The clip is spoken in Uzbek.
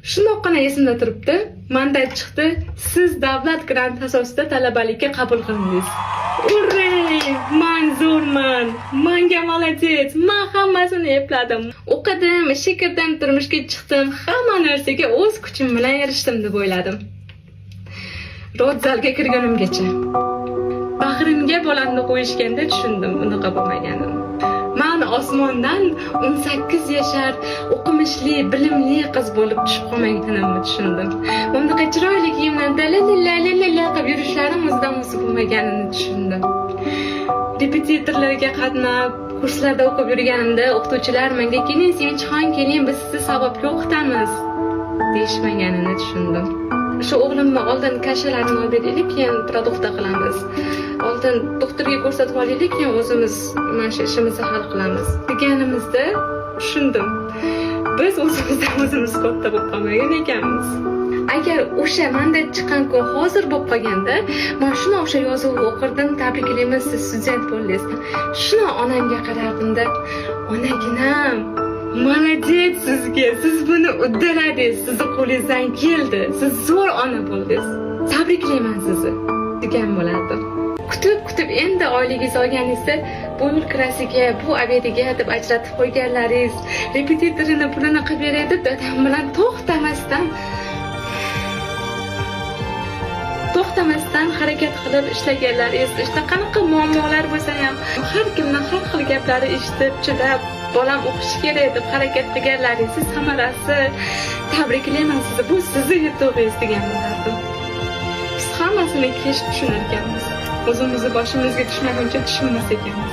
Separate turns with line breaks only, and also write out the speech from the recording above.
Shundoqqina esimda turibdi. Mandat chiqdi. Siz davlat granti asosida talabalikka qabul qilindingiz. Urray! Men zo'rman. Menga молодец. Men hammasini epladim. O'qidim, ishga kirdim, turmushga chiqdim. Hamma narsaga o'z kuchim bilan erishdim deb o'yladim. Rodzalga kirganimgacha. Bag'rimga bolani qo'yishganda tushundim unaqa bo'lmaganini. Men osmondan 18 yashar, o'qimishli, bilimli qiz bo'lib tushib qolmaganimni tushundim. Bunaqa chiroyli kiyimlarda la qilib yurishlarim o'zidan o'zi bo'lmaganini tushundim. Repetitorlarga qatnab, kurslarda o'qib yurganimda o'qituvchilar menga keling, Sevinchxon keling, biz sizni savobli o'qitamiz deyishmaganini tushundim. Shu o'g'limni oldin kashalarini olib beraylik, keyin produktda qilamiz. Oldin doktorga ko'rsatib olaylik, keyin o'zimiz mana shu ishimizni hal qilamiz deganimizda tushundim. Biz o'zimizdan o'zimiz katta bo'lib qolmagan ekanmiz. Agar o'sha mandat chiqqan kun hozir bo'lib qolganda, men shuni o'sha yozuvni o'qirdim, tabriklayman, siz student bo'ldingiz. Shuni onamga qarardimda, onaginam, молодец sizga, siz buni uddaladingiz, sizni qo'lingizdan keldi, siz zo'r ona bo'ldingiz. Tabriklayman sizni degan bo'lardim. Kutib endi oyligingiz olganingizda bu yil klassiga, bu obediga deb ajratib qo'yganlaringiz, repetitorini pulini qilib beray deb dadam bilan to'xtamasdan harakat qilib ishlaganlaringiz, işte qanaqa muammolar bo'lsa ham har kimning har xil gaplari eshitib, chidab, bolam o'qishi kerak deb harakat qilganlaringiz samarasi. Tabriklayman sizni, bu sizni yutug'ingiz degan bo'lardim. Biz hammasini kech tushunar ekanmiz. O'zimizni boshimizga tushmaguncha tushunmas ekanmiz.